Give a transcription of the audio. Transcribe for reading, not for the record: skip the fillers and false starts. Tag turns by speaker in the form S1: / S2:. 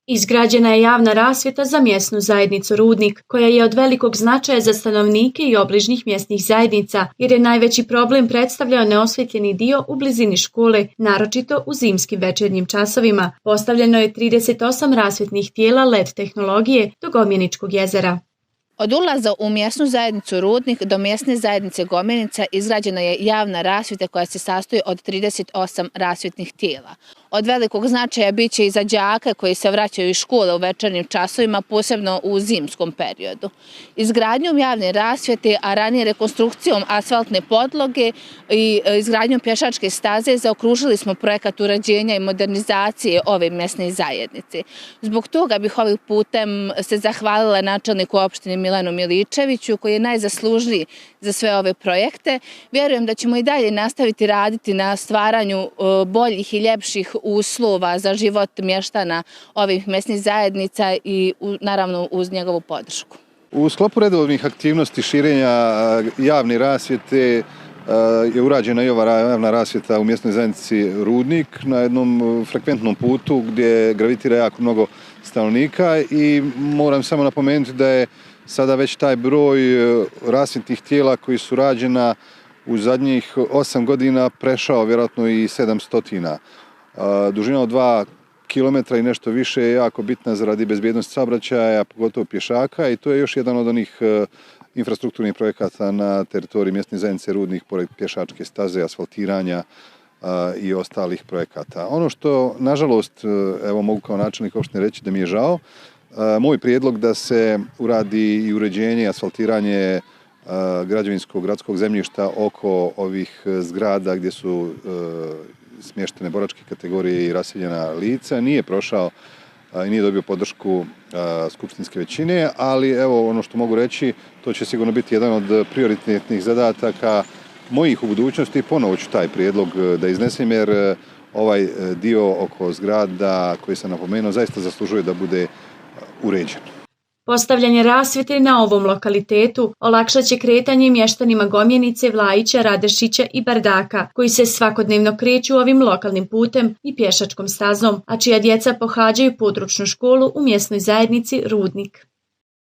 S1: Izgrađena je javna rasvjeta za mjesnu zajednicu Rudnik, koja je od velikog značaja za stanovnike i obližnjih mjesnih zajednica, jer je najveći problem predstavljao neosvjetljeni dio u blizini škole, naročito u zimskim večernjim časovima. Postavljeno je 38 rasvjetnih tijela LED tehnologije do Gomjeničkog jezera.
S2: Od ulaza u mjesnu zajednicu Rudnik do mjesne zajednice Gomjenica izgrađena je javna rasvjeta koja se sastoji od 38 rasvjetnih tijela. Od velikog značaja bit će i za đake koji se vraćaju iz škole u večernjim časovima, posebno u zimskom periodu. Izgradnjom javne rasvjete, a ranije rekonstrukcijom asfaltne podloge i izgradnjom pješačke staze zaokružili smo projekat uređenja i modernizacije ove mjesne zajednice. Zbog toga bih ovim putem se zahvalila načelniku opštine Milanu Miličeviću, koji je najzaslužniji za sve ove projekte. Vjerujem da ćemo i dalje nastaviti raditi na stvaranju boljih i ljepših uslova za život mještana ovih mjesnih zajednica i naravno uz njegovu podršku.
S3: U sklopu redovnih aktivnosti širenja javne rasvjete je urađena i ova javna rasvjeta u mjesnoj zajednici Rudnik na jednom frekventnom putu gdje gravitira jako mnogo stanovnika i moram samo napomenuti da je sada već taj broj rasvjetnih tijela koji su rađena u zadnjih 8 godina prešao vjerojatno i 700. Dužina od 2 km i nešto više je jako bitna zaradi bezbjednosti saobraćaja, pogotovo pješaka, i to je još jedan od onih infrastrukturnih projekata na teritoriji mjesne zajednice Rudnik, pored pješačke staze, asfaltiranja i ostalih projekata. Ono što, nažalost, evo mogu kao načelnik opštine reći da mi je žao, moj prijedlog da se uradi i uređenje i asfaltiranje građevinskog gradskog zemljišta oko ovih zgrada gdje su smještene boračke kategorije i raseljena lica nije prošao i nije dobio podršku skupštinske većine, ali evo ono što mogu reći, to će sigurno biti jedan od prioritetnih zadataka mojih u budućnosti. Ponovo ću taj prijedlog da iznesem jer ovaj dio oko zgrada koji sam napomenuo zaista zaslužuje da bude uređen.
S1: Postavljanje rasvjete na ovom lokalitetu olakšat će kretanje mještanima Gomjenice, Vlajića, Radešića i Bardaka, koji se svakodnevno kreću ovim lokalnim putem i pješačkom stazom, a čija djeca pohađaju područnu školu u mjesnoj zajednici Rudnik.